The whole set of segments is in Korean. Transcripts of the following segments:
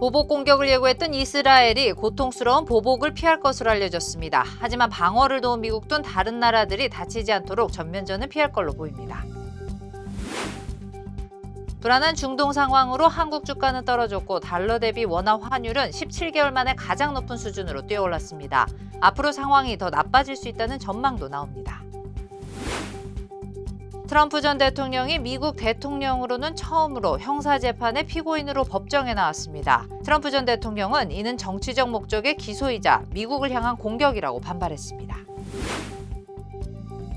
보복 공격을 예고했던 이스라엘이 고통스러운 보복을 피할 것으로 알려졌습니다. 하지만 방어를 도운 미국 등 다른 나라들이 다치지 않도록 전면전을 피할 걸로 보입니다. 불안한 중동 상황으로 한국 주가는 떨어졌고 달러 대비 원화 환율은 17개월 만에 가장 높은 수준으로 뛰어올랐습니다. 앞으로 상황이 더 나빠질 수 있다는 전망도 나옵니다. 트럼프 전 대통령이 미국 대통령으로는 처음으로 형사재판의 피고인으로 법정에 나왔습니다. 트럼프 전 대통령은 이는 정치적 목적의 기소이자 미국을 향한 공격이라고 반발했습니다.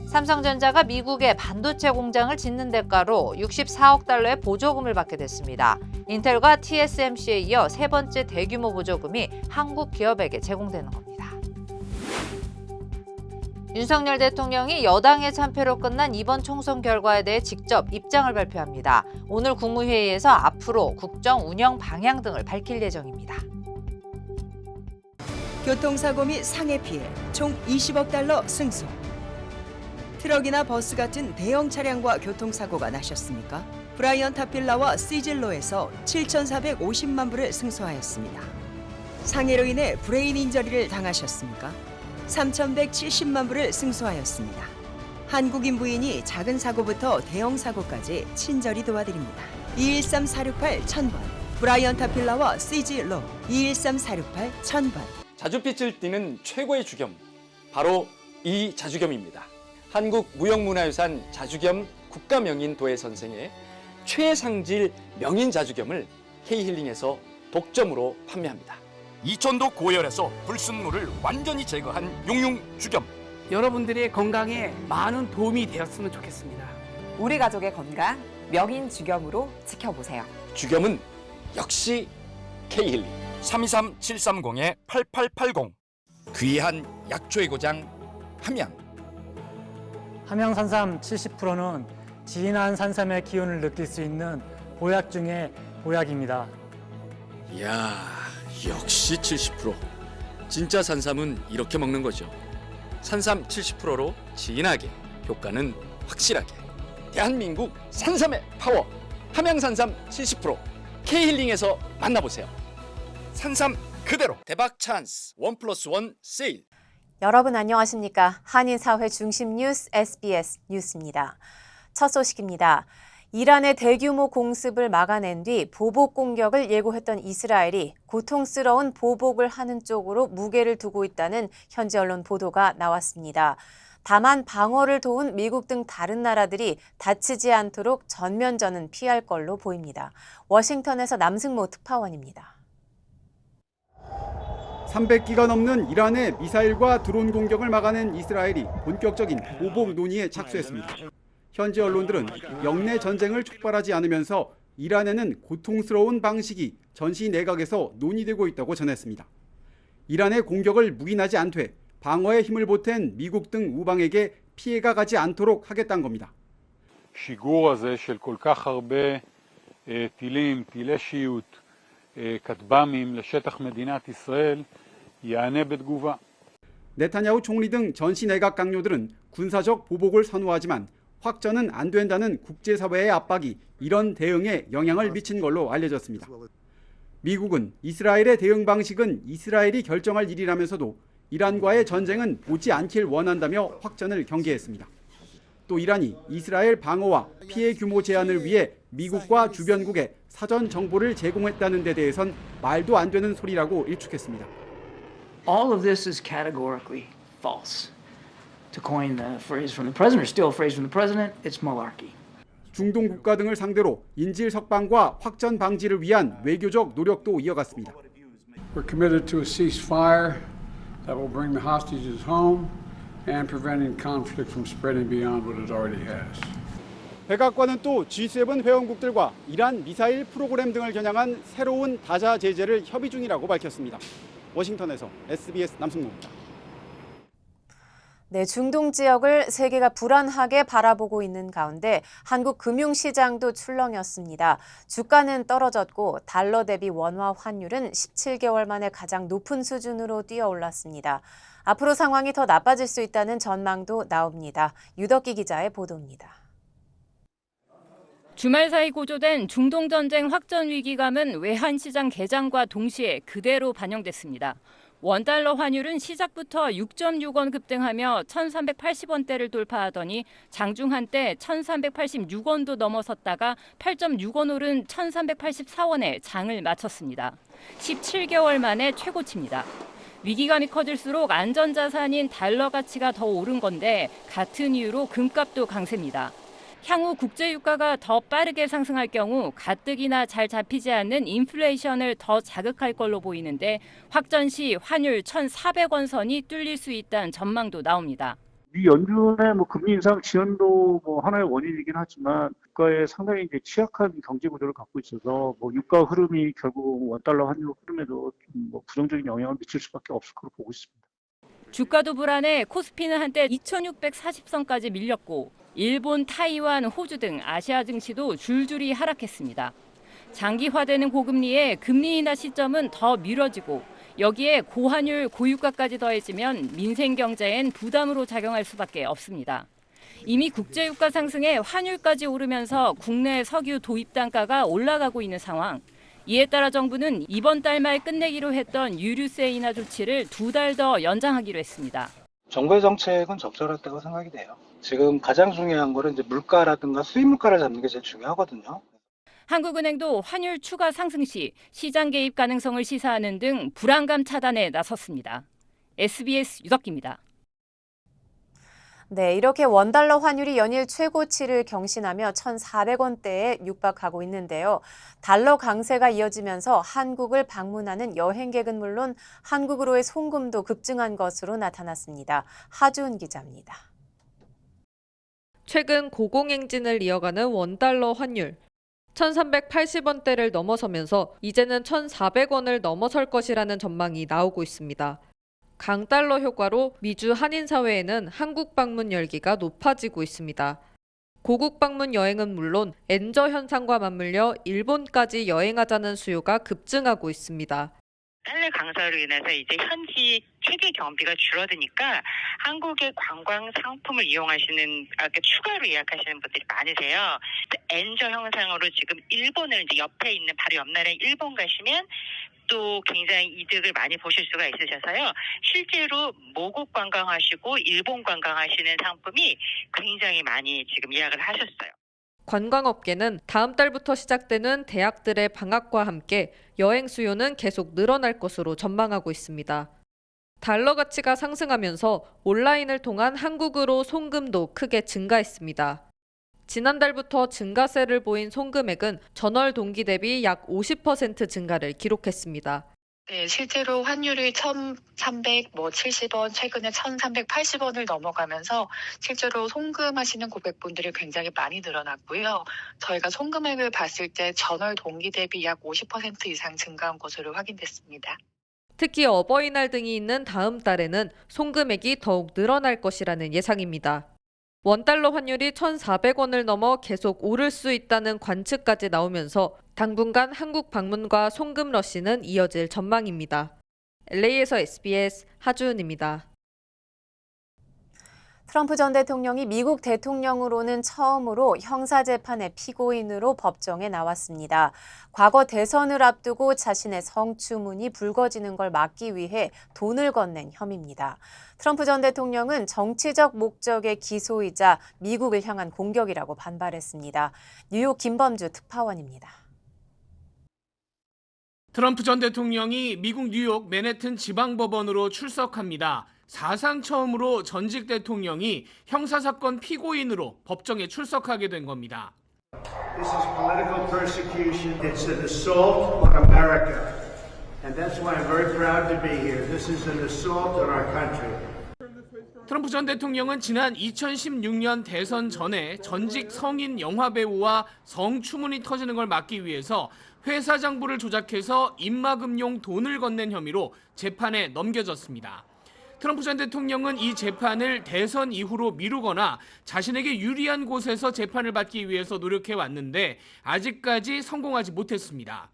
삼성전자가 미국에 반도체 공장을 짓는 대가로 64억 달러의 보조금을 받게 됐습니다. 인텔과 TSMC에 이어 세 번째 대규모 보조금이 한국 기업에게 제공되는 겁니다. 윤석열 대통령이 여당의 참패로 끝난 이번 총선 결과에 대해 직접 입장을 발표합니다. 오늘 국무회의에서 앞으로 국정 운영 방향 등을 밝힐 예정입니다. 교통사고 및 상해 피해 총 20억 달러 승소. 트럭이나 버스 같은 대형 차량과 교통사고가 나셨습니까? 브라이언 타필라와 시즐로에서 7,450만 불을 승소하였습니다. 상해로 인해 브레인 인저리를 당하셨습니까? 3,170만 불을 승소하였습니다. 한국인 부인이 작은 사고부터 대형 사고까지 친절히 도와드립니다. 213-468-1000번 브라이언 타필라와 시즐로 213-468-1000번. 자주빛을 띠는 최고의 주겸, 바로 이 자주겸입니다. 한국 무형문화유산 자주겸 국가명인 도예선생의 최상질 명인 자주겸을 K힐링에서 독점으로 판매합니다. 이천도 고열에서 불순물을 완전히 제거한 용융 주겸. 여러분들의 건강에 많은 도움이 되었으면 좋겠습니다. 우리 가족의 건강 명인 주겸으로 지켜보세요. 주겸은 역시 K힐링. 323-730-8880. 귀한 약초의 고장 함양. 함양 산삼 70%는 진한 산삼의 기운을 느낄 수 있는 보약 중에 보약입니다. 이야, 역시 70%. 진짜 산삼은 이렇게 먹는 거죠. 산삼 70%로 진하게, 효과는 확실하게. 대한민국 산삼의 파워. 함양산삼 70%. K힐링에서 만나보세요. 산삼 그대로. 대박 찬스 1+1 세일. 여러분 안녕하십니까? 한인사회 중심 뉴스 SBS 뉴스입니다. 첫 소식입니다. 이란의 대규모 공습을 막아낸 뒤 보복 공격을 예고했던 이스라엘이 고통스러운 보복을 하는 쪽으로 무게를 두고 있다는 현지 언론 보도가 나왔습니다. 다만 방어를 도운 미국 등 다른 나라들이 다치지 않도록 전면전은 피할 걸로 보입니다. 워싱턴에서 남승모 특파원입니다. 300기가 넘는 이란의 미사일과 드론 공격을 막아낸 이스라엘이 본격적인 보복 논의에 착수했습니다. 현지 언론들은 영내 전쟁을 촉발하지 않으면서 이란에는 고통스러운 방식이 전시 내각에서 논의되고 있다고 전했습니다. 이란의 공격을 묵인하지 않되 방어에 힘을 보탠 미국 등 우방에게 피해가 가지 않도록 하겠다는 겁니다. שיגור הזה של כל כך הרבה טילים, טילי שיוט, כטב"מים לשטח מדינת ישראל יענה בתגובה. 네타냐후 총리 등 전시 내각 강요들은 군사적 보복을 선호하지만 확전은 안 된다는 국제사회의 압박이 이런 대응에 영향을 미친 걸로 알려졌습니다. 미국은 이스라엘의 대응 방식은 이스라엘이 결정할 일이라면서도 이란과의 전쟁은 보지 않길 원한다며 확전을 경계했습니다. 또 이란이 이스라엘 방어와 피해 규모 제한을 위해 미국과 주변국에 사전 정보를 제공했다는 데 대해선 말도 안 되는 소리라고 일축했습니다. All of this is categorically false. To coin the phrase from the president, or still a phrase from the president, it's malarkey. 중동 국가 등을 상대로 인질 석방과 확전 방지를 위한 외교적 노력도 이어갔습니다. We're committed to a ceasefire that will bring the hostages home and preventing conflict from spreading beyond what it already has. 백악관은 또 G7 회원국들과 이란 미사일 프로그램 등을 겨냥한 새로운 다자 제재를 협의 중이라고 밝혔습니다. 워싱턴에서 SBS 남승모입니다. 네, 중동 지역을 세계가 불안하게 바라보고 있는 가운데 한국 금융시장도 출렁였습니다. 주가는 떨어졌고 달러 대비 원화 환율은 17개월 만에 가장 높은 수준으로 뛰어올랐습니다. 앞으로 상황이 더 나빠질 수 있다는 전망도 나옵니다. 유덕기 기자의 보도입니다. 주말 사이 고조된 중동전쟁 확전 위기감은 외환시장 개장과 동시에 그대로 반영됐습니다. 원달러 환율은 시작부터 6.6원 급등하며 1,380원대를 돌파하더니 장중 한때 1,386원도 넘어섰다가 8.6원 오른 1,384원에 장을 마쳤습니다. 17개월 만에 최고치입니다. 위기감이 커질수록 안전자산인 달러 가치가 더 오른 건데 같은 이유로 금값도 강세입니다. 향후 국제유가가 더 빠르게 상승할 경우 가뜩이나 잘 잡히지 않는 인플레이션을 더 자극할 걸로 보이는데 확전 시 환율 1,400원 선이 뚫릴 수 있다는 전망도 나옵니다. 미 연준의 금리 인상 지연도 하나의 원인이긴 하지만 국가에 상당히 이제 취약한 경제 구조를 갖고 있어서 유가 흐름이 결국 원달러 환율 흐름에도 부정적인 영향을 미칠 수밖에 없을 거로 보고 있습니다. 주가도 불안해 코스피는 한때 2,640선까지 밀렸고 일본, 타이완, 호주 등 아시아 증시도 줄줄이 하락했습니다. 장기화되는 고금리에 금리 인하 시점은 더 미뤄지고 여기에 고환율, 고유가까지 더해지면 민생 경제엔 부담으로 작용할 수밖에 없습니다. 이미 국제유가 상승에 환율까지 오르면서 국내 석유 도입 단가가 올라가고 있는 상황. 이에 따라 정부는 이번 달 말 끝내기로 했던 유류세 인하 조치를 2달 더 연장하기로 했습니다. 정부의 정책은 적절했다고 생각이 돼요. 지금 가장 중요한 거는 이제 물가라든가 수입 물가를 잡는 게 제일 중요하거든요. 한국은행도 환율 추가 상승 시 시장 개입 가능성을 시사하는 등 불안감 차단에 나섰습니다. SBS 유덕기입니다. 네, 이렇게 원달러 환율이 연일 최고치를 경신하며 1,400원대에 육박하고 있는데요. 달러 강세가 이어지면서 한국을 방문하는 여행객은 물론 한국으로의 송금도 급증한 것으로 나타났습니다. 하주은 기자입니다. 최근 고공행진을 이어가는 원달러 환율. 1,380원대를 넘어서면서 이제는 1,400원을 넘어설 것이라는 전망이 나오고 있습니다. 강달러 효과로 미주 한인 사회에는 한국 방문 열기가 높아지고 있습니다. 고국 방문 여행은 물론 엔저 현상과 맞물려 일본까지 여행하자는 수요가 급증하고 있습니다. 달러 강세로 인해서 이제 현지 체계 경비가 줄어드니까 한국의 관광 상품을 이용하시는 추가로 예약하시는 분들이 많으세요. 엔저 현상으로 지금 일본을 이제 옆에 있는 바로 옆 나라인 일본 가시면 또 굉장히 이득을 많이 보실 수가 있으셔서요. 실제로 모국 관광하시고 일본 관광하시는 상품이 굉장히 많이 지금 예약을 하셨어요. 관광업계는 다음 달부터 시작되는 대학들의 방학과 함께 여행 수요는 계속 늘어날 것으로 전망하고 있습니다. 달러 가치가 상승하면서 온라인을 통한 한국으로 송금도 크게 증가했습니다. 지난달부터 증가세를 보인 송금액은 전월 동기 대비 약 50% 증가를 기록했습니다. 네, 실제로 환율이 1,370원, 최근에 1,380원을 넘어가면서 실제로 송금하시는 고객분들이 굉장히 많이 늘어났고요. 저희가 송금액을 봤을 때 전월 동기 대비 약 50% 이상 증가한 것으로 확인됐습니다. 특히 어버이날 등이 있는 다음 달에는 송금액이 더욱 늘어날 것이라는 예상입니다. 원달러 환율이 1,400원을 넘어 계속 오를 수 있다는 관측까지 나오면서 당분간 한국 방문과 송금 러시는 이어질 전망입니다. LA에서 SBS 하주은입니다. 트럼프 전 대통령이 미국 대통령으로는 처음으로 형사재판의 피고인으로 법정에 나왔습니다. 과거 대선을 앞두고 자신의 성추문이 불거지는 걸 막기 위해 돈을 건넨 혐의입니다. 트럼프 전 대통령은 정치적 목적의 기소이자 미국을 향한 공격이라고 반발했습니다. 뉴욕 김범주 특파원입니다. 트럼프 전 대통령이 미국 뉴욕 맨해튼 지방법원으로 출석합니다. 사상 처음으로 전직 대통령이 형사사건 피고인으로 법정에 출석하게 된 겁니다. This is political persecution. It's an assault on America. And that's why I'm very proud to be here. This is an assault on our country. 트럼프 전 대통령은 지난 2016년 대선 전에 전직 성인 영화배우와 성추문이 터지는 걸 막기 위해서 회사 장부를 조작해서 입막음용 돈을 건넨 혐의로 재판에 넘겨졌습니다. 트럼프 전 대통령은 이 재판을 대선 이후로 미루거나 자신에게 유리한 곳에서 재판을 받기 위해서 노력해 왔는데 아직까지 성공하지 못했습니다.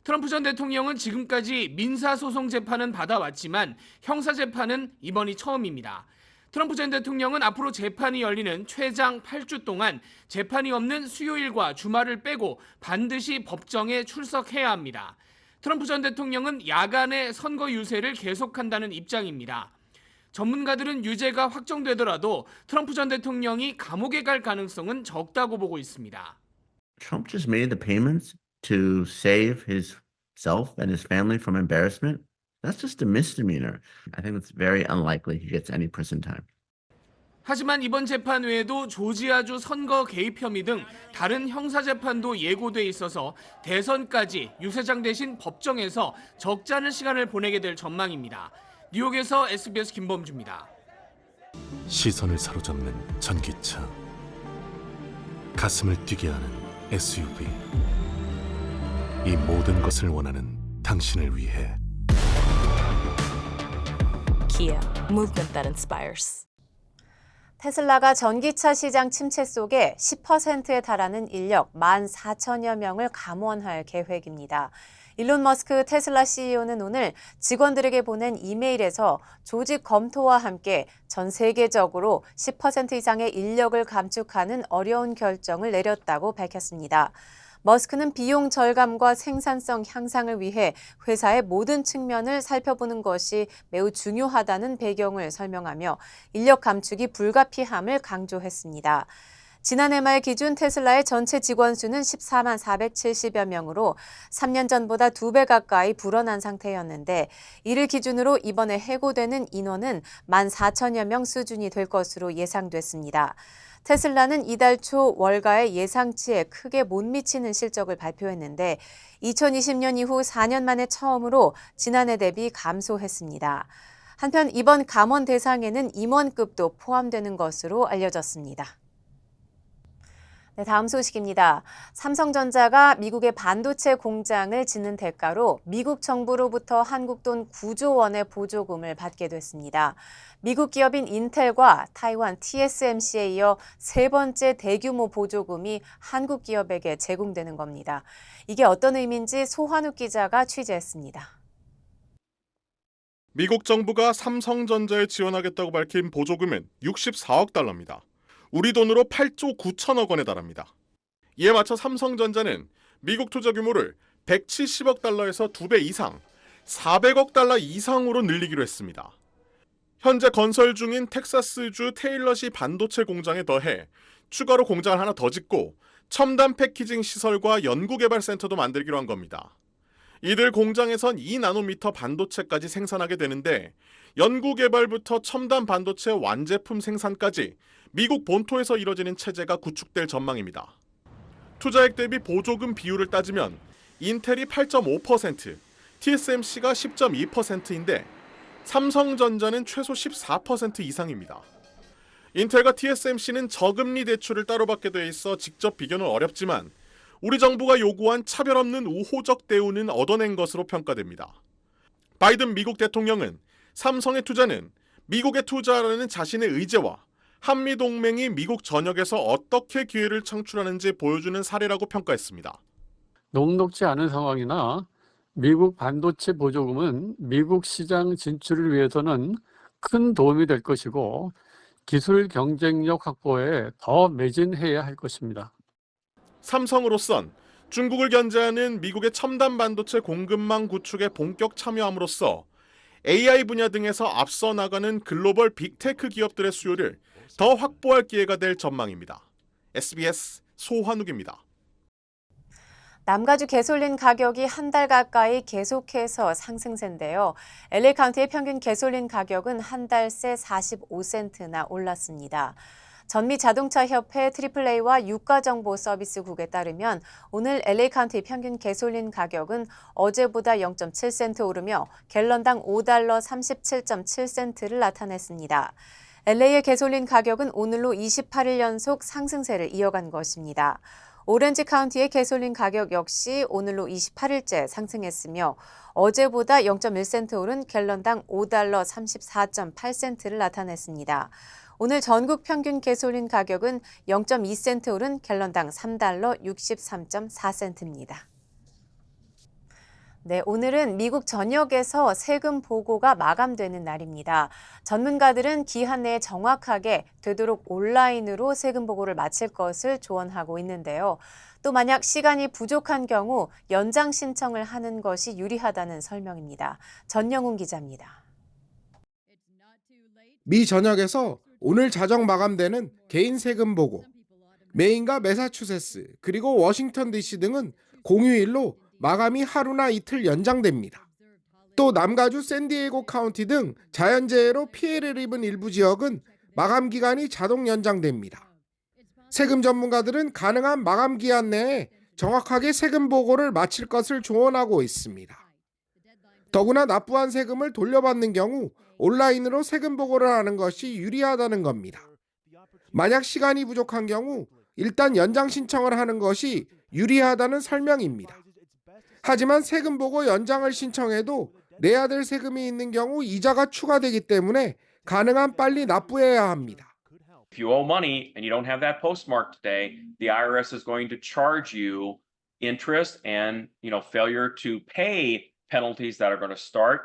트럼프 전 대통령은 지금까지 민사소송 재판은 받아왔지만 형사재판은 이번이 처음입니다. 트럼프 전 대통령은 앞으로 재판이 열리는 최장 8주 동안 재판이 없는 수요일과 주말을 빼고 반드시 법정에 출석해야 합니다. 트럼프 전 대통령은 야간의 선거 유세를 계속한다는 입장입니다. 전문가들은 유죄가 확정되더라도 트럼프 전 대통령이 감옥에 갈 가능성은 적다고 보고 있습니다. Trump just made the payments to save himself and his family from embarrassment. That's just a misdemeanor. I think it's very unlikely he gets any prison time. 하지만 이번 재판 외에도 조지아주 선거 개입 혐의 등 다른 형사 재판도 예고돼 있어서 대선까지 유세장 대신 법정에서 적잖은 시간을 보내게 될 전망입니다. 뉴욕에서 SBS 김범주입니다. 시선을 사로잡는 전기차, 가슴을 뛰게 하는 SUV, 이 모든 것을 원하는 당신을 위해 Kia, movement that inspires. 테슬라가 전기차 시장 침체 속에 10%에 달하는 인력 14,000여 명을 감원할 계획입니다. 일론 머스크 테슬라 CEO는 오늘 직원들에게 보낸 이메일에서 조직 검토와 함께 전 세계적으로 10% 이상의 인력을 감축하는 어려운 결정을 내렸다고 밝혔습니다. 머스크는 비용 절감과 생산성 향상을 위해 회사의 모든 측면을 살펴보는 것이 매우 중요하다는 배경을 설명하며 인력 감축이 불가피함을 강조했습니다. 지난해 말 기준 테슬라의 전체 직원 수는 14만 470여 명으로 3년 전보다 2배 가까이 불어난 상태였는데 이를 기준으로 이번에 해고되는 인원은 14,000여 명 수준이 될 것으로 예상됐습니다. 테슬라는 이달 초 월가의 예상치에 크게 못 미치는 실적을 발표했는데 2020년 이후 4년 만에 처음으로 지난해 대비 감소했습니다. 한편 이번 감원 대상에는 임원급도 포함되는 것으로 알려졌습니다. 네, 다음 소식입니다. 삼성전자가 미국의 반도체 공장을 짓는 대가로 미국 정부로부터 한국 돈 9조 원의 보조금을 받게 됐습니다. 미국 기업인 인텔과 타이완 TSMC에 이어 세 번째 대규모 보조금이 한국 기업에게 제공되는 겁니다. 이게 어떤 의미인지 소환욱 기자가 취재했습니다. 미국 정부가 삼성전자에 지원하겠다고 밝힌 보조금은 64억 달러입니다. 우리 돈으로 8조 9천억 원에 달합니다. 이에 맞춰 삼성전자는 미국 투자 규모를 170억 달러에서 2배 이상, 400억 달러 이상으로 늘리기로 했습니다. 현재 건설 중인 텍사스주 테일러시 반도체 공장에 더해 추가로 공장을 하나 더 짓고 첨단 패키징 시설과 연구개발센터도 만들기로 한 겁니다. 이들 공장에선 2나노미터 반도체까지 생산하게 되는데 연구개발부터 첨단 반도체 완제품 생산까지 미국 본토에서 이뤄지는 체제가 구축될 전망입니다. 투자액 대비 보조금 비율을 따지면 인텔이 8.5%, TSMC가 10.2%인데 삼성전자는 최소 14% 이상입니다. 인텔과 TSMC는 저금리 대출을 따로 받게 돼 있어 직접 비교는 어렵지만 우리 정부가 요구한 차별 없는 우호적 대우는 얻어낸 것으로 평가됩니다. 바이든 미국 대통령은 삼성의 투자는 미국에 투자하라는 자신의 의지와 한미동맹이 미국 전역에서 어떻게 기회를 창출하는지 보여주는 사례라고 평가했습니다. 녹록지 않은 상황이나 미국 반도체 보조금은 미국 시장 진출을 위해서는 큰 도움이 될 것이고 기술 경쟁력 확보에 더 매진해야 할 것입니다. 삼성으로선 중국을 견제하는 미국의 첨단 반도체 공급망 구축에 본격 참여함으로써 AI 분야 등에서 앞서 나가는 글로벌 빅테크 기업들의 수요를 더 확보할 기회가 될 전망입니다. SBS 소환욱입니다. 남가주 개솔린 가격이 한 달 가까이 계속해서 상승세인데요. LA 카운티의 평균 개솔린 가격은 한 달 새 45센트나 올랐습니다. 전미 자동차 협회 AAA와 유가정보 서비스국에 따르면 오늘 LA 카운티 평균 개솔린 가격은 어제보다 0.7센트 오르며 갤런당 $5 37.7센트를 나타냈습니다. LA의 개솔린 가격은 오늘로 28일 연속 상승세를 이어간 것입니다. 오렌지 카운티의 개솔린 가격 역시 오늘로 28일째 상승했으며 어제보다 0.1센트 오른 갤런당 $5 34.8센트를 나타냈습니다. 오늘 전국 평균 개솔린 가격은 0.2센트 오른 갤런당 $3 63.4센트입니다. 네, 오늘은 미국 전역에서 세금 보고가 마감되는 날입니다. 전문가들은 기한 내에 정확하게 되도록 온라인으로 세금 보고를 마칠 것을 조언하고 있는데요. 또 만약 시간이 부족한 경우 연장 신청을 하는 것이 유리하다는 설명입니다. 전영훈 기자입니다. 미 전역에서 오늘 자정 마감되는 개인 세금 보고. 메인과 매사추세츠 그리고 워싱턴 DC 등은 공휴일로 마감이 하루나 이틀 연장됩니다. 또 남가주 샌디에이고 카운티 등 자연재해로 피해를 입은 일부 지역은 마감 기간이 자동 연장됩니다. 세금 전문가들은 가능한 마감 기한 내에 정확하게 세금 보고를 마칠 것을 조언하고 있습니다. 더구나 납부한 세금을 돌려받는 경우 온라인으로 세금 보고를 하는 것이 유리하다는 겁니다. 만약 시간이 부족한 경우 일단 연장 신청을 하는 것이 유리하다는 설명입니다. 하지만 세금 보고 연장을 신청해도 내야 될 세금이 있는 경우 이자가 추가되기 때문에 가능한 빨리 납부해야 합니다. If you owe money and you don't have that postmark today, the IRS is going to charge you interest and, failure to pay penalties that are going to start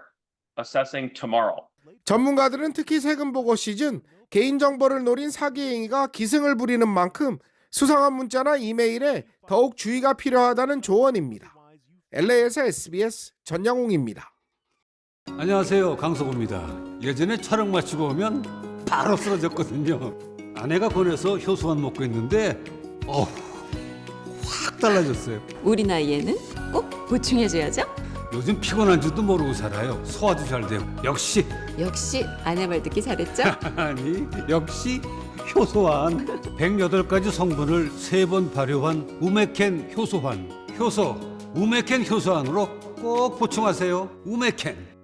assessing tomorrow. 전문가들은 특히 세금 보고 시즌 개인정보를 노린 사기 행위가 기승을 부리는 만큼 수상한 문자나 이메일에 더욱 주의가 필요하다는 조언입니다. LA에서 SBS 전영웅입니다. 안녕하세요, 강석호입니다. 예전에 촬영 마치고 오면 바로 쓰러졌거든요. 아내가 권해서 효소만 먹고 있는데 확 달라졌어요. 우리 나이에는 꼭 보충해줘야죠. 요즘 피곤한 줄도 모르고 살아요. 소화도 잘 되고. 역시 아내 말 듣기 잘했죠? 아니, 역시 효소환. 108가지 성분을 3번 발효한 우메켄 효소환. 우메켄 효소환으로 꼭 보충하세요. 우메켄.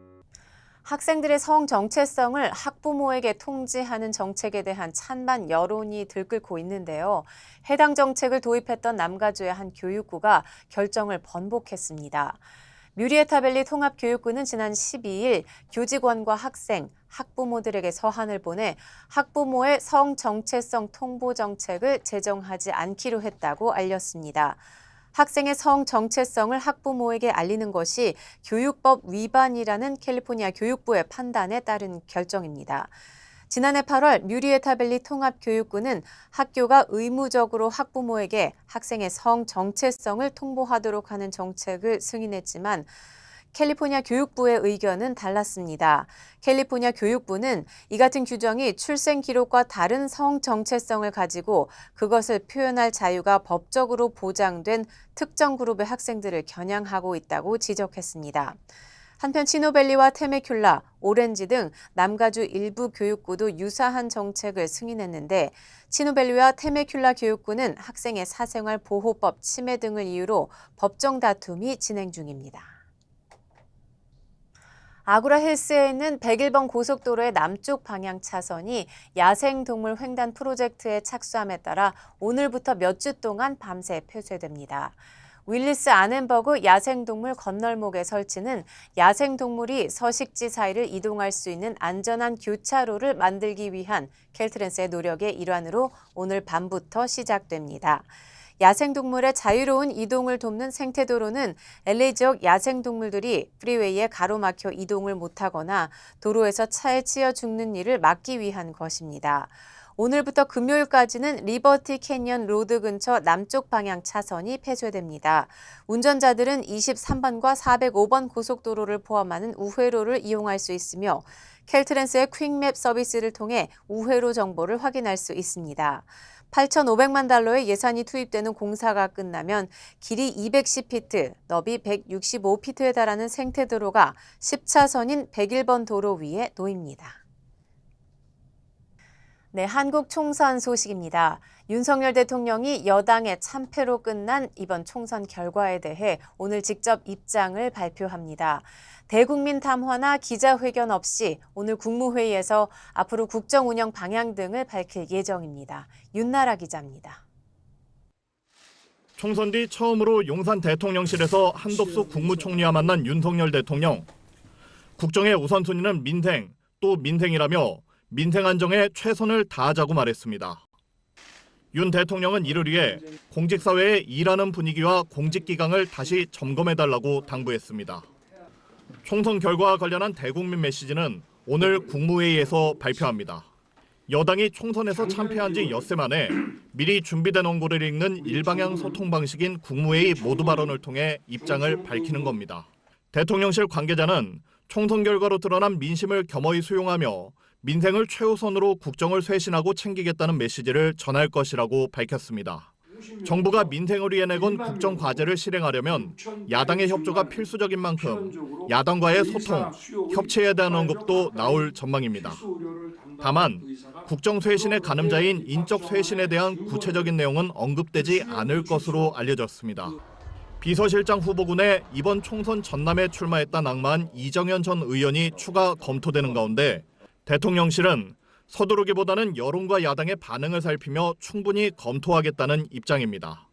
학생들의 성 정체성을 학부모에게 통지하는 정책에 대한 찬반 여론이 들끓고 있는데요. 해당 정책을 도입했던 남가주의 한 교육구가 결정을 번복했습니다. 뮤리에타밸리 통합교육구는 지난 12일 교직원과 학생, 학부모들에게 서한을 보내 학부모의 성 정체성 통보 정책을 제정하지 않기로 했다고 알렸습니다. 학생의 성 정체성을 학부모에게 알리는 것이 교육법 위반이라는 캘리포니아 교육부의 판단에 따른 결정입니다. 지난해 8월 뮤리에타밸리 통합교육구는 학교가 의무적으로 학부모에게 학생의 성 정체성을 통보하도록 하는 정책을 승인했지만 캘리포니아 교육부의 의견은 달랐습니다. 캘리포니아 교육부는 이 같은 규정이 출생 기록과 다른 성 정체성을 가지고 그것을 표현할 자유가 법적으로 보장된 특정 그룹의 학생들을 겨냥하고 있다고 지적했습니다. 한편 치노밸리와 테메큘라, 오렌지 등 남가주 일부 교육구도 유사한 정책을 승인했는데 치노밸리와 테메큘라 교육구는 학생의 사생활 보호법 침해 등을 이유로 법정 다툼이 진행 중입니다. 아구라 힐스에 있는 101번 고속도로의 남쪽 방향 차선이 야생동물 횡단 프로젝트에 착수함에 따라 오늘부터 몇 주 동안 밤새 폐쇄됩니다. 윌리스 아넨버그 야생동물 건널목의 설치는 야생동물이 서식지 사이를 이동할 수 있는 안전한 교차로를 만들기 위한 켈트랜스의 노력의 일환으로 오늘 밤부터 시작됩니다. 야생동물의 자유로운 이동을 돕는 생태도로는 LA 지역 야생동물들이 프리웨이에 가로막혀 이동을 못하거나 도로에서 차에 치여 죽는 일을 막기 위한 것입니다. 오늘부터 금요일까지는 리버티 캐니언 로드 근처 남쪽 방향 차선이 폐쇄됩니다. 운전자들은 23번과 405번 고속도로를 포함하는 우회로를 이용할 수 있으며 켈트랜스의 퀵맵 서비스를 통해 우회로 정보를 확인할 수 있습니다. 8,500만 달러의 예산이 투입되는 공사가 끝나면 길이 210피트, 너비 165피트에 달하는 생태도로가 10차선인 101번 도로 위에 놓입니다. 네, 한국 총선 소식입니다. 윤석열 대통령이 여당의 참패로 끝난 이번 총선 결과에 대해 오늘 직접 입장을 발표합니다. 대국민 담화나 기자회견 없이 오늘 국무회의에서 앞으로 국정 운영 방향 등을 밝힐 예정입니다. 윤나라 기자입니다. 총선 뒤 처음으로 용산 대통령실에서 한덕수 국무총리와 만난 윤석열 대통령. 국정의 우선순위는 민생, 또 민생이라며 민생 안정에 최선을 다하자고 말했습니다. 윤 대통령은 이를 위해 공직사회의 일하는 분위기와 공직기강을 다시 점검해달라고 당부했습니다. 총선 결과와 관련한 대국민 메시지는 오늘 국무회의에서 발표합니다. 여당이 총선에서 참패한 지 엿새 만에 미리 준비된 원고를 읽는 일방향 소통 방식인 국무회의 모두 발언을 통해 입장을 밝히는 겁니다. 대통령실 관계자는 총선 결과로 드러난 민심을 겸허히 수용하며 민생을 최우선으로 국정을 쇄신하고 챙기겠다는 메시지를 전할 것이라고 밝혔습니다. 정부가 민생을 위해 내건 국정 과제를 실행하려면 야당의 협조가 필수적인 만큼 야당과의 소통, 협치에 대한 언급도 나올 전망입니다. 다만 국정 쇄신의 가늠자인 인적 쇄신에 대한 구체적인 내용은 언급되지 않을 것으로 알려졌습니다. 비서실장 후보군에 이번 총선 전남에 출마했다 낙마한 이정현 전 의원이 추가 검토되는 가운데 대통령실은 서두르기보다는 여론과 야당의 반응을 살피며 충분히 검토하겠다는 입장입니다.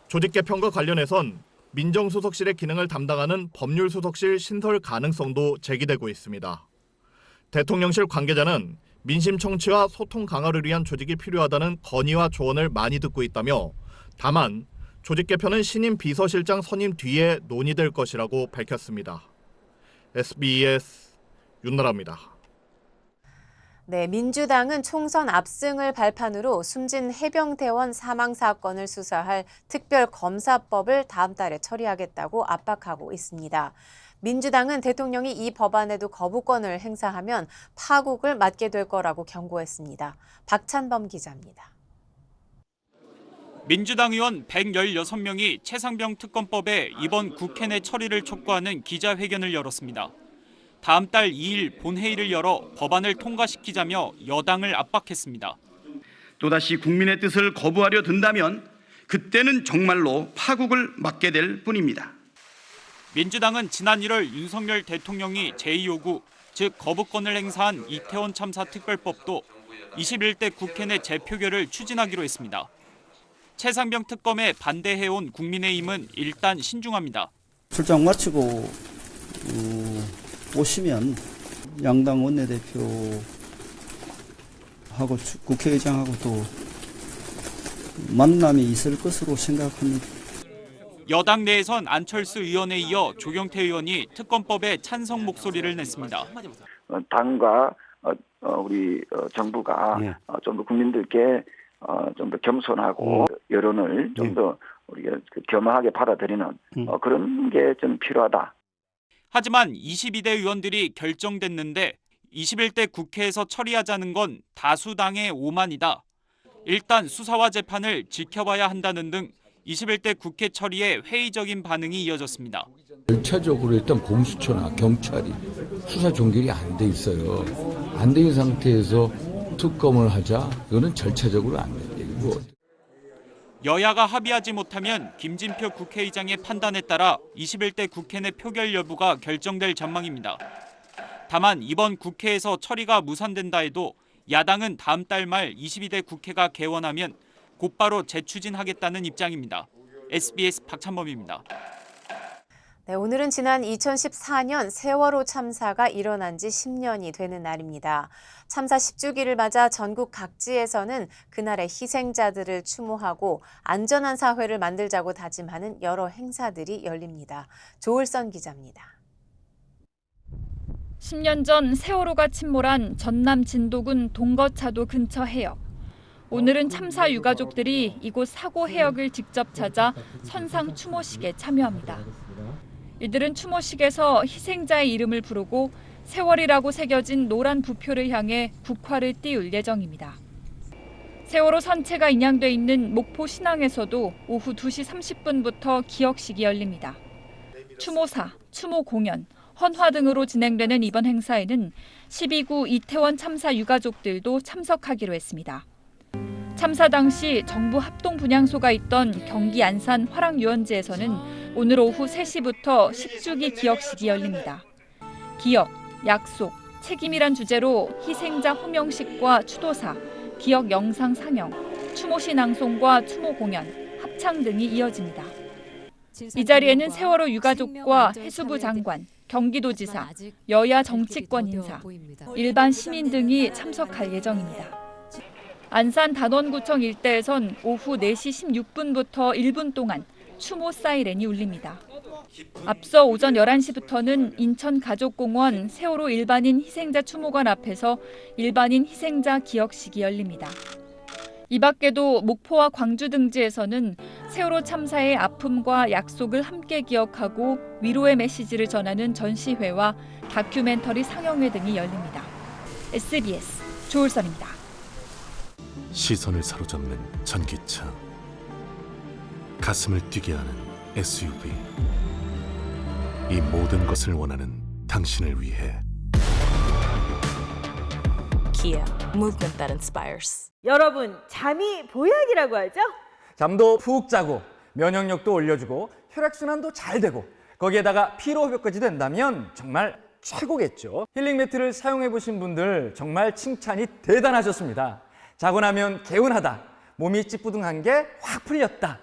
조직 개편과 관련해선 민정수석실의 기능을 담당하는 법률수석실 신설 가능성도 제기되고 있습니다. 대통령실 관계자는 민심 청취와 소통 강화를 위한 조직이 필요하다는 건의와 조언을 많이 듣고 있다며 다만 조직 개편은 신임 비서실장 선임 뒤에 논의될 것이라고 밝혔습니다. SBS 윤나라입니다. 네, 민주당은 총선 압승을 발판으로 숨진 해병대원 사망 사건을 수사할 특별검사법을 다음 달에 처리하겠다고 압박하고 있습니다. 민주당은 대통령이 이 법안에도 거부권을 행사하면 파국을 맞게 될 거라고 경고했습니다. 박찬범 기자입니다. 민주당 의원 116명이 최상병 특검법의 이번 국회 내 처리를 촉구하는 기자회견을 열었습니다. 다음 달 2일 본회의를 열어 법안을 통과시키자며 여당을 압박했습니다. 또다시 국민의 뜻을 거부하려 든다면 그때는 정말로 파국을 맞게 될 뿐입니다. 민주당은 지난 1월 윤석열 대통령이 제2요구, 즉 거부권을 행사한 이태원 참사 특별법도 21대 국회 내 재표결을 추진하기로 했습니다. 최상병 특검에 반대해온 국민의힘은 일단 신중합니다. 출장 마치고 오시면 양당 원내대표하고 국회의장하고 또 만남이 있을 것으로 생각합니다. 여당 내에선 안철수 의원에 이어 조경태 의원이 특검법에 찬성 목소리를 냈습니다. 당과 우리 정부가 좀 더 국민들께 좀 더 겸손하고 여론을 좀 더 우리가 겸허하게 받아들이는 그런 게 좀 필요하다. 하지만 22대 의원들이 결정됐는데 21대 국회에서 처리하자는 건 다수당의 오만이다. 일단 수사와 재판을 지켜봐야 한다는 등 21대 국회 처리에 회의적인 반응이 이어졌습니다. 절차적으로 일단 공수처나 경찰이 수사 종결이 안 돼 있어요. 안 된 상태에서 특검을 하자? 이거는 절차적으로 안 된 얘기고. 여야가 합의하지 못하면 김진표 국회의장의 판단에 따라 21대 국회 내 표결 여부가 결정될 전망입니다. 다만 이번 국회에서 처리가 무산된다 해도 야당은 다음 달 말 22대 국회가 개원하면 곧바로 재추진하겠다는 입장입니다. SBS 박찬범입니다. 네, 오늘은 지난 2014년 세월호 참사가 일어난 지 10년이 되는 날입니다. 참사 10주기를 맞아 전국 각지에서는 그날의 희생자들을 추모하고 안전한 사회를 만들자고 다짐하는 여러 행사들이 열립니다. 조을선 기자입니다. 10년 전 세월호가 침몰한 전남 진도군 동거차도 근처 해역. 오늘은 참사 유가족들이 이곳 사고 해역을 직접 찾아 선상 추모식에 참여합니다. 이들은 추모식에서 희생자의 이름을 부르고 세월이라고 새겨진 노란 부표를 향해 국화를 띄울 예정입니다. 세월호 선체가 인양돼 있는 목포 신항에서도 오후 2시 30분부터 기억식이 열립니다. 추모사, 추모 공연, 헌화 등으로 진행되는 이번 행사에는 12구 이태원 참사 유가족들도 참석하기로 했습니다. 참사 당시 정부 합동분향소가 있던 경기 안산 화랑유원지에서는 오늘 오후 3시부터 10주기 기억식이 열립니다. 기억, 약속, 책임이란 주제로 희생자 호명식과 추도사, 기억 영상 상영, 추모시 낭송과 추모 공연, 합창 등이 이어집니다. 이 자리에는 세월호 유가족과 해수부 장관, 경기도지사, 여야 정치권 인사, 일반 시민 등이 참석할 예정입니다. 안산 단원구청 일대에선 오후 4시 16분부터 1분 동안 추모 사이렌이 울립니다. 앞서 오전 11시부터는 인천가족공원 세월호 일반인 희생자 추모관 앞에서 일반인 희생자 기억식이 열립니다. 이 밖에도 목포와 광주 등지에서는 세월호 참사의 아픔과 약속을 함께 기억하고 위로의 메시지를 전하는 전시회와 다큐멘터리 상영회 등이 열립니다. SBS 조울선입니다. 시선을 사로잡는 전기차, 가슴을 뛰게 하는 SUV, 이 모든 것을 원하는 당신을 위해 Kia, movement that inspires. 여러분, 잠이 보약이라고 하죠? 잠도 푹 자고 면역력도 올려주고 혈액순환도 잘 되고 거기에다가 피로회복까지 된다면 정말 최고겠죠. 힐링 매트를 사용해보신 분들 정말 칭찬이 대단하셨습니다. 자고 나면 개운하다, 몸이 찌뿌둥한 게 확 풀렸다,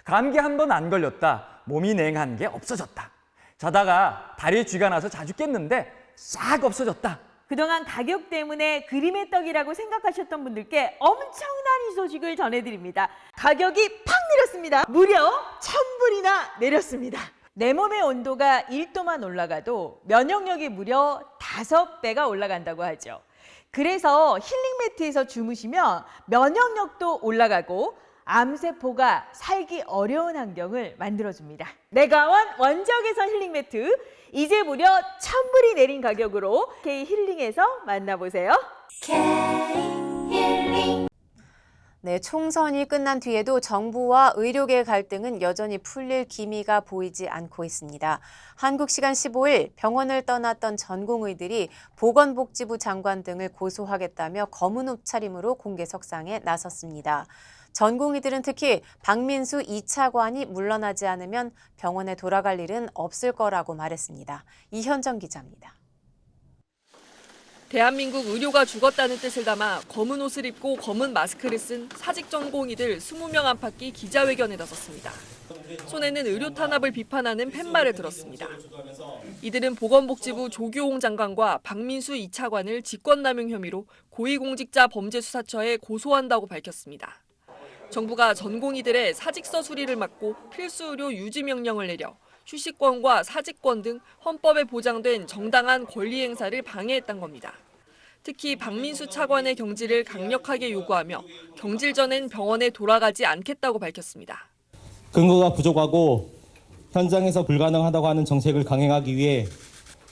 감기 한 번 안 걸렸다, 몸이 냉한 게 없어졌다, 자다가 다리에 쥐가 나서 자주 깼는데 싹 없어졌다. 그동안 가격 때문에 그림의 떡이라고 생각하셨던 분들께 엄청난 이 소식을 전해드립니다. 가격이 팍 내렸습니다. 무려 1000불이나 내렸습니다. 내 몸의 온도가 1도만 올라가도 면역력이 무려 5배가 올라간다고 하죠. 그래서 힐링 매트에서 주무시면 면역력도 올라가고 암세포가 살기 어려운 환경을 만들어줍니다. 메가원 원적외선 힐링 매트, 이제 무려 1000불이 내린 가격으로 K힐링에서 만나보세요. K힐링. 네, 총선이 끝난 뒤에도 정부와 의료계의 갈등은 여전히 풀릴 기미가 보이지 않고 있습니다. 한국 시간 15일 병원을 떠났던 전공의들이 보건복지부 장관 등을 고소하겠다며 검은 옷차림으로 공개석상에 나섰습니다. 전공의들은 특히 박민수 2차관이 물러나지 않으면 병원에 돌아갈 일은 없을 거라고 말했습니다. 이현정 기자입니다. 대한민국 의료가 죽었다는 뜻을 담아 검은 옷을 입고 검은 마스크를 쓴 사직 전공의들 20명 안팎이 기자회견에 나섰습니다. 손에는 의료 탄압을 비판하는 팻말을 들었습니다. 이들은 보건복지부 조규홍 장관과 박민수 2차관을 직권남용 혐의로 고위공직자범죄수사처에 고소한다고 밝혔습니다. 정부가 전공의들의 사직서 수리를 막고 필수 의료 유지 명령을 내려 휴식권과 사직권 등 헌법에 보장된 정당한 권리 행사를 방해했던 겁니다. 특히 박민수 차관의 경질을 강력하게 요구하며 경질 전엔 병원에 돌아가지 않겠다고 밝혔습니다. 근거가 부족하고 현장에서 불가능하다고 하는 정책을 강행하기 위해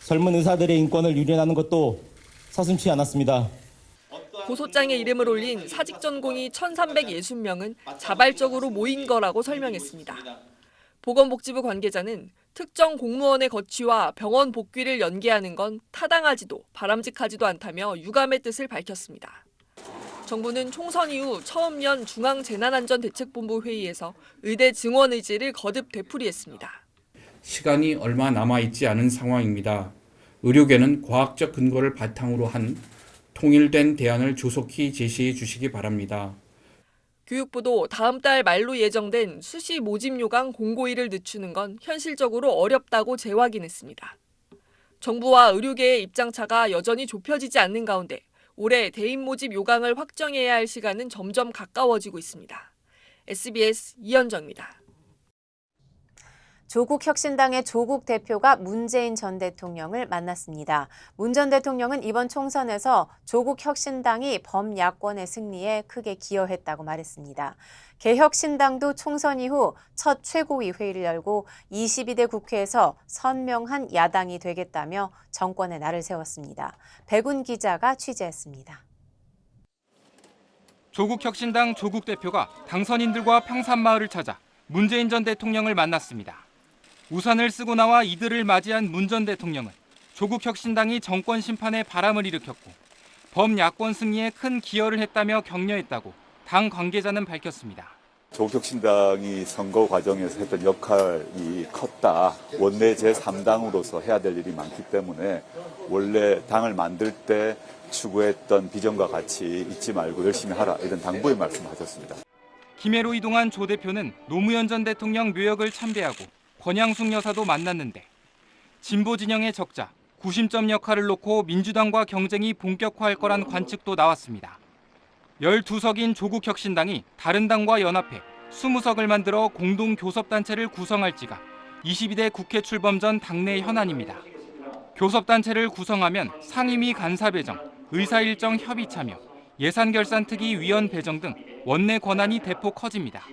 젊은 의사들의 인권을 유린하는 것도 서슴지 않았습니다. 고소장에 이름을 올린 사직 전공의 1,360명은 자발적으로 모인 거라고 설명했습니다. 보건복지부 관계자는 특정 공무원의 거취와 병원 복귀를 연계하는 건 타당하지도 바람직하지도 않다며 유감의 뜻을 밝혔습니다. 정부는 총선 이후 처음 연 중앙재난안전대책본부 회의에서 의대 증원 의지를 거듭 되풀이했습니다. 시간이 얼마 남아있지 않은 상황입니다. 의료계는 과학적 근거를 바탕으로 한 통일된 대안을 조속히 제시해 주시기 바랍니다. 교육부도 다음 달 말로 예정된 수시 모집 요강 공고일을 늦추는 건 현실적으로 어렵다고 재확인했습니다. 정부와 의료계의 입장차가 여전히 좁혀지지 않는 가운데 올해 대입 모집 요강을 확정해야 할 시간은 점점 가까워지고 있습니다. SBS 이현정입니다. 조국 혁신당의 조국 대표가 문재인 전 대통령을 만났습니다. 문 전 대통령은 이번 총선에서 조국 혁신당이 범야권의 승리에 크게 기여했다고 말했습니다. 개혁신당도 총선 이후 첫 최고위 회의를 열고 22대 국회에서 선명한 야당이 되겠다며 정권의 날을 세웠습니다. 백운 기자가 취재했습니다. 조국 혁신당 조국 대표가 당선인들과 평산마을을 찾아 문재인 전 대통령을 만났습니다. 우산을 쓰고 나와 이들을 맞이한 문 전 대통령은 조국 혁신당이 정권 심판에 바람을 일으켰고 범야권 승리에 큰 기여를 했다며 격려했다고 당 관계자는 밝혔습니다. 조국 혁신당이 선거 과정에서 했던 역할이 컸다. 원내 제3당으로서 해야 될 일이 많기 때문에 원래 당을 만들 때 추구했던 비전과 같이 잊지 말고 열심히 하라, 이런 당부의 말씀하셨습니다. 김해로 이동한 조 대표는 노무현 전 대통령 묘역을 참배하고 권양숙 여사도 만났는데 진보 진영의 적자, 구심점 역할을 놓고 민주당과 경쟁이 본격화할 거란 관측도 나왔습니다. 12석인 조국혁신당이 다른 당과 연합해 20석을 만들어 공동교섭단체를 구성할지가 22대 국회 출범 전 당내 현안입니다. 교섭단체를 구성하면 상임위 간사 배정, 의사일정 협의 참여, 예산결산특위 위원 배정 등 원내 권한이 대폭 커집니다.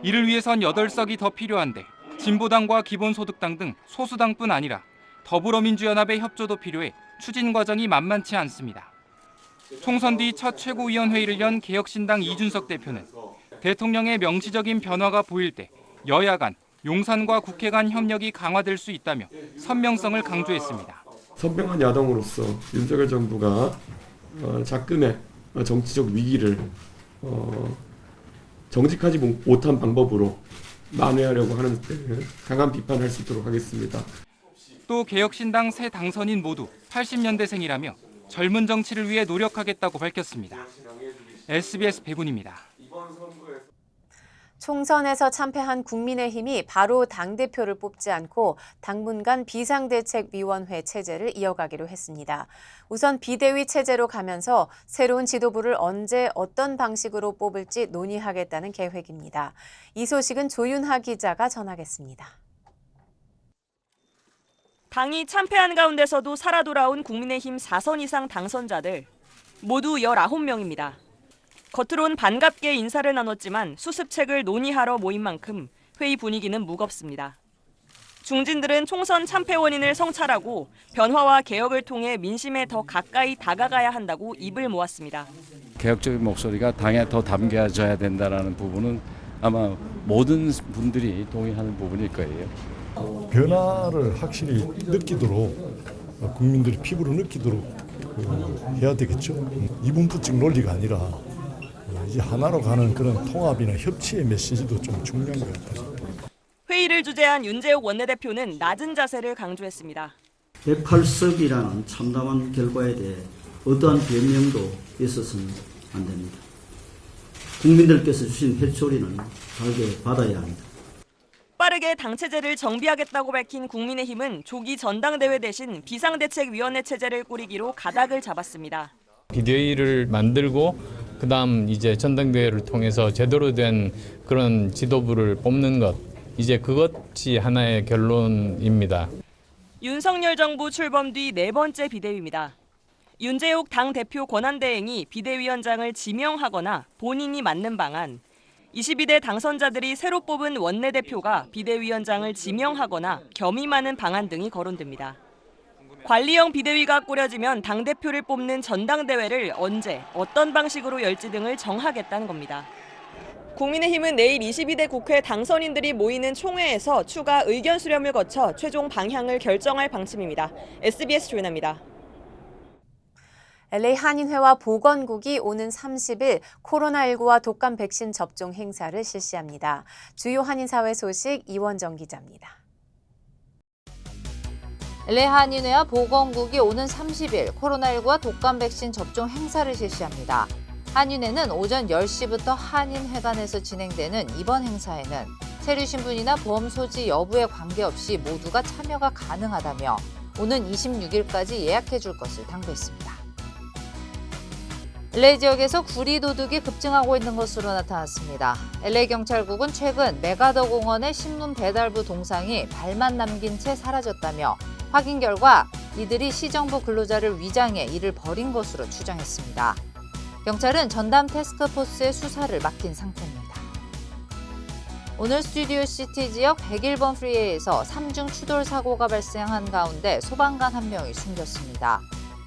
이를 위해선 8석이 더 필요한데 진보당과 기본소득당 등 소수당뿐 아니라 더불어민주연합의 협조도 필요해 추진 과정이 만만치 않습니다. 총선 뒤 첫 최고위원회의를 연 개혁신당 이준석 대표는 대통령의 명시적인 변화가 보일 때 여야 간, 용산과 국회 간 협력이 강화될 수 있다며 선명성을 강조했습니다. 선명한 야당으로서 윤석열 정부가 작금의 정치적 위기를 정직하지 못한 방법으로 만회하려고 하는 데 강한 비판할 수 있도록 하겠습니다. 또 개혁신당 새 당선인 모두 80년대생이라며 젊은 정치를 위해 노력하겠다고 밝혔습니다. SBS 백운입니다. 총선에서 참패한 국민의힘이 바로 당대표를 뽑지 않고 당분간 비상대책위원회 체제를 이어가기로 했습니다. 우선 비대위 체제로 가면서 새로운 지도부를 언제 어떤 방식으로 뽑을지 논의하겠다는 계획입니다. 이 소식은 조윤하 기자가 전하겠습니다. 당이 참패한 가운데서도 살아 돌아온 국민의힘 4선 이상 당선자들 모두 19명입니다. 겉으론 반갑게 인사를 나눴지만 수습책을 논의하러 모인 만큼 회의 분위기는 무겁습니다. 중진들은 총선 참패 원인을 성찰하고 변화와 개혁을 통해 민심에 더 가까이 다가가야 한다고 입을 모았습니다. 개혁적인 목소리가 당에 더 담겨져야 된다는 부분은 아마 모든 분들이 동의하는 부분일 거예요. 변화를 확실히 느끼도록 국민들이 피부로 느끼도록 해야 되겠죠. 이분법적 논리가 아니라 이제 하나로 가는 그런 통합이나 협치의 메시지도 좀 중요한 것 같아요. 회의를 주재한 윤재욱 원내대표는 낮은 자세를 강조했습니다. 108석이라는 참담한 결과에 대해 어떠한 변명도 있어서는 안 됩니다. 국민들께서 주신 회초리는 달게 받아야 합니다. 빠르게 당 체제를 정비하겠다고 밝힌 국민의힘은 조기 전당대회 대신 비상대책위원회 체제를 꾸리기로 가닥을 잡았습니다. 비대위를 만들고 그다음 이제 전당대회를 통해서 제대로 된 그런 지도부를 뽑는 것, 이제 그것이 하나의 결론입니다. 윤석열 정부 출범 뒤 4번째 비대위입니다. 윤재욱 당대표 권한대행이 비대위원장을 지명하거나 본인이 맡는 방안, 22대 당선자들이 새로 뽑은 원내대표가 비대위원장을 지명하거나 겸임하는 방안 등이 거론됩니다. 관리형 비대위가 꾸려지면 당대표를 뽑는 전당대회를 언제, 어떤 방식으로 열지 등을 정하겠다는 겁니다. 국민의힘은 내일 22대 국회 당선인들이 모이는 총회에서 추가 의견 수렴을 거쳐 최종 방향을 결정할 방침입니다. SBS 조윤아입니다. LA 한인회와 보건국이 오는 30일 코로나19와 독감 백신 접종 행사를 실시합니다. 주요 한인사회 소식 이원정 기자입니다. LA 한인회와 보건국이 오는 30일 코로나19와 독감 백신 접종 행사를 실시합니다. 한인회는 오전 10시부터 한인회관에서 진행되는 이번 행사에는 체류 신분이나 보험 소지 여부에 관계없이 모두가 참여가 가능하다며 오는 26일까지 예약해 줄 것을 당부했습니다. LA 지역에서 구리 도둑이 급증하고 있는 것으로 나타났습니다. LA 경찰국은 최근 메가더 공원의 신문 배달부 동상이 발만 남긴 채 사라졌다며 확인 결과 이들이 시정부 근로자를 위장해 이를 버린 것으로 추정했습니다. 경찰은 전담 태스크포스의 수사를 맡긴 상태입니다. 오늘 스튜디오 시티 지역 101번 프리웨이에서 3중 추돌 사고가 발생한 가운데 소방관 1명이 숨졌습니다.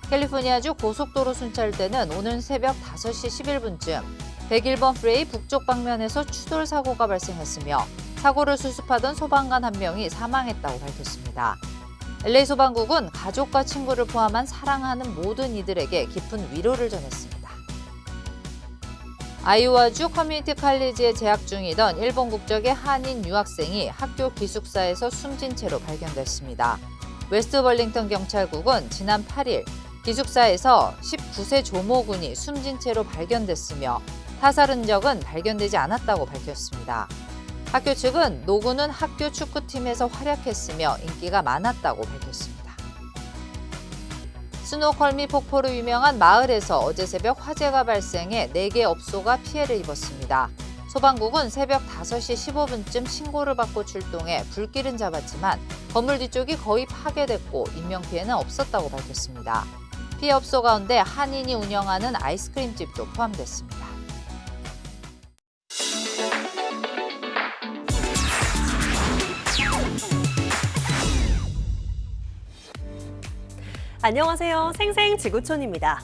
캘리포니아주 고속도로 순찰대는 오늘 새벽 5시 11분쯤 101번 프리웨이 북쪽 방면에서 추돌 사고가 발생했으며 사고를 수습하던 소방관 1명이 사망했다고 밝혔습니다. LA 소방국은 가족과 친구를 포함한 사랑하는 모든 이들에게 깊은 위로를 전했습니다. 아이오와주 커뮤니티 칼리지에 재학 중이던 일본 국적의 한인 유학생이 학교 기숙사에서 숨진 채로 발견됐습니다. 웨스트 벌링턴 경찰국은 지난 8일 기숙사에서 19세 조모군이 숨진 채로 발견됐으며 타살 흔적은 발견되지 않았다고 밝혔습니다. 학교 측은 노군은 학교 축구팀에서 활약했으며 인기가 많았다고 밝혔습니다. 스노컬 및 폭포로 유명한 마을에서 어제 새벽 화재가 발생해 4개 업소가 피해를 입었습니다. 소방국은 새벽 5시 15분쯤 신고를 받고 출동해 불길은 잡았지만 건물 뒤쪽이 거의 파괴됐고 인명피해는 없었다고 밝혔습니다. 피해 업소 가운데 한인이 운영하는 아이스크림집도 포함됐습니다. 안녕하세요. 생생지구촌입니다.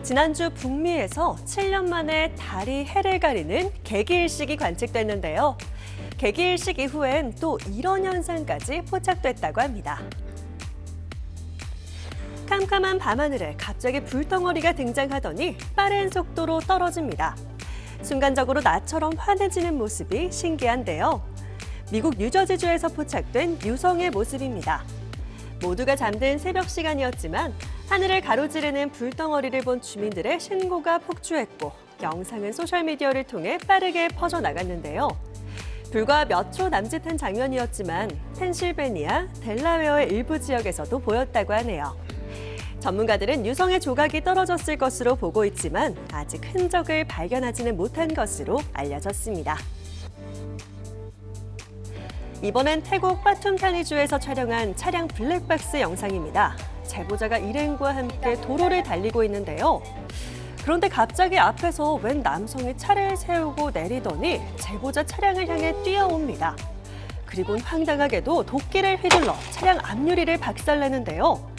지난주 북미에서 7년 만에 달이 해를 가리는 개기일식이 관측됐는데요. 개기일식 이후엔 또 이런 현상까지 포착됐다고 합니다. 캄캄한 밤하늘에 갑자기 불덩어리가 등장하더니 빠른 속도로 떨어집니다. 순간적으로 나처럼 환해지는 모습이 신기한데요. 미국 뉴저지주에서 포착된 유성의 모습입니다. 모두가 잠든 새벽 시간이었지만 하늘을 가로지르는 불덩어리를 본 주민들의 신고가 폭주했고 영상은 소셜미디어를 통해 빠르게 퍼져나갔는데요. 불과 몇 초 남짓한 장면이었지만 펜실베니아, 델라웨어의 일부 지역에서도 보였다고 하네요. 전문가들은 유성의 조각이 떨어졌을 것으로 보고 있지만 아직 흔적을 발견하지는 못한 것으로 알려졌습니다. 이번엔 태국 빠툼타니주에서 촬영한 차량 블랙박스 영상입니다. 제보자가 일행과 함께 도로를 달리고 있는데요. 그런데 갑자기 앞에서 웬 남성이 차를 세우고 내리더니 제보자 차량을 향해 뛰어옵니다. 그리고는 황당하게도 도끼를 휘둘러 차량 앞유리를 박살내는데요.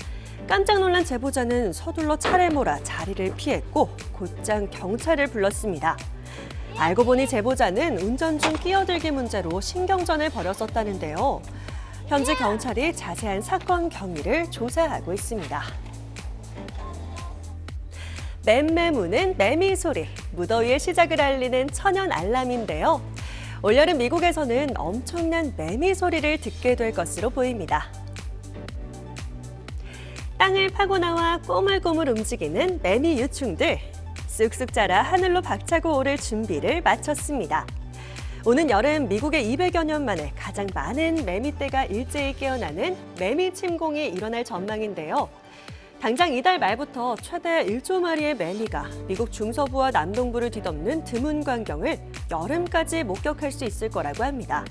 깜짝 놀란 제보자는 서둘러 차를 몰아 자리를 피했고 곧장 경찰을 불렀습니다. 알고 보니 제보자는 운전 중 끼어들기 문제로 신경전을 벌였었다는데요. 현재 경찰이 자세한 사건 경위를 조사하고 있습니다. 맴매무는 매미 소리, 무더위의 시작을 알리는 천연 알람인데요. 올여름 미국에서는 엄청난 매미 소리를 듣게 될 것으로 보입니다. 땅을 파고 나와 꼬물꼬물 움직이는 매미 유충들. 쑥쑥 자라 하늘로 박차고 오를 준비를 마쳤습니다. 오는 여름 미국의 200여 년 만에 가장 많은 매미떼가 일제히 깨어나는 매미 침공이 일어날 전망인데요. 당장 이달 말부터 최대 1조 마리의 매미가 미국 중서부와 남동부를 뒤덮는 드문 광경을 여름까지 목격할 수 있을 거라고 합니다.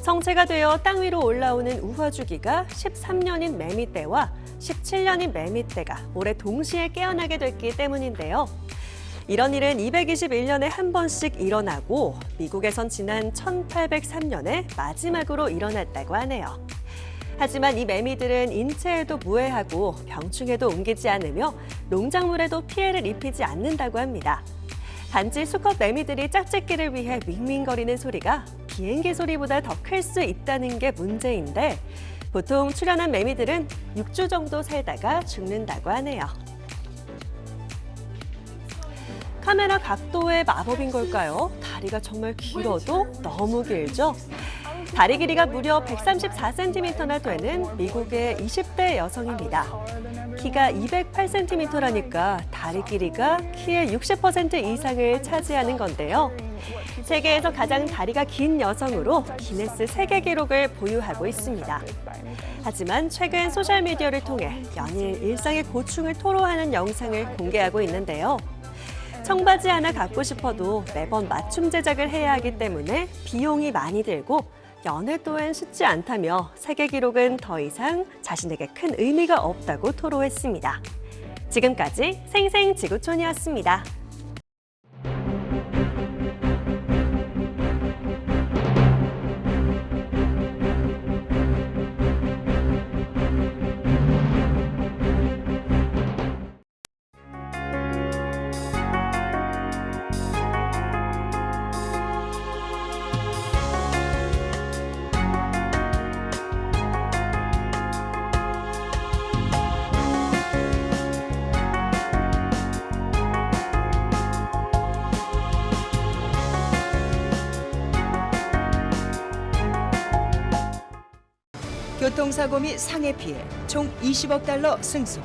성체가 되어 땅 위로 올라오는 우화 주기가 13년인 매미떼와 17년인 매미떼가 올해 동시에 깨어나게 됐기 때문인데요. 이런 일은 221년에 한 번씩 일어나고 미국에선 지난 1803년에 마지막으로 일어났다고 하네요. 하지만 이 매미들은 인체에도 무해하고 병충해도 옮기지 않으며 농작물에도 피해를 입히지 않는다고 합니다. 단지 수컷 매미들이 짝짓기를 위해 윙윙거리는 소리가 비행기 소리보다 더 클 수 있다는 게 문제인데 보통 출현한 매미들은 6주 정도 살다가 죽는다고 하네요. 카메라 각도의 마법인 걸까요? 다리가 정말 길어도 너무 길죠? 다리 길이가 무려 134cm나 되는 미국의 20대 여성입니다. 키가 208cm라니까 다리 길이가 키의 60% 이상을 차지하는 건데요. 세계에서 가장 다리가 긴 여성으로 기네스 세계 기록을 보유하고 있습니다. 하지만 최근 소셜미디어를 통해 연일 일상의 고충을 토로하는 영상을 공개하고 있는데요. 청바지 하나 갖고 싶어도 매번 맞춤 제작을 해야 하기 때문에 비용이 많이 들고 연애 또한 쉽지 않다며 세계 기록은 더 이상 자신에게 큰 의미가 없다고 토로했습니다. 지금까지 생생지구촌이었습니다. 교통사고 및 상해 피해 총 20억 달러 승소.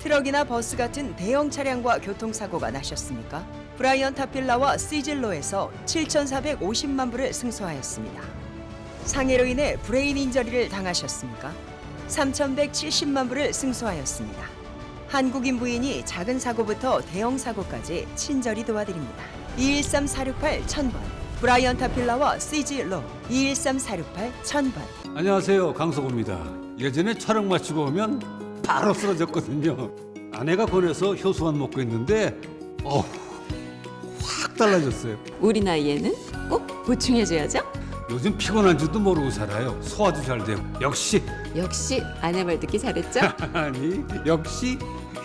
트럭이나 버스 같은 대형 차량과 교통사고가 나셨습니까? 브라이언 타필라와 시즐로에서 7,450만 불을 승소하였습니다. 상해로 인해 브레인 인저리를 당하셨습니까? 3,170만 불을 승소하였습니다. 한국인 부인이 작은 사고부터 대형 사고까지 친절히 도와드립니다. 213-468-1000번 브라이언 타필라와 CG 로 213-468-1000번. 안녕하세요, 강석호입니다. 예전에 촬영 마치고 오면 바로 쓰러졌거든요. 아내가 권해서 효소만 먹고 있는데 확 달라졌어요. 우리 나이에는 꼭 보충해줘야죠. 요즘 피곤한지도 모르고 살아요. 소화도 잘 되고. 역시 아내 말 듣기 잘했죠? 아니 역시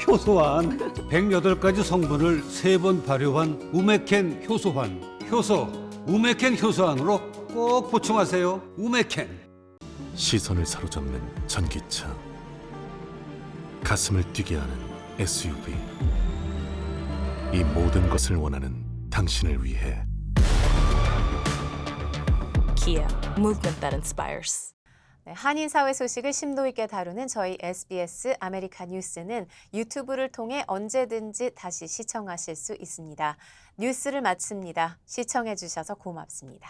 효소환. 108가지 성분을 3번 발효한 우메켄 효소환. 효소 우메켄 효소환으로 꼭 보충하세요. 우메켄. 시선을 사로잡는 전기차, 가슴을 뛰게 하는 SUV. 이 모든 것을 원하는 당신을 위해 Kia, movement that inspires. 네, 한인 사회 소식을 심도 있게 다루는 저희 SBS 아메리카 뉴스는 유튜브를 통해 언제든지 다시 시청하실 수 있습니다. 뉴스를 마칩니다. 시청해 주셔서 고맙습니다.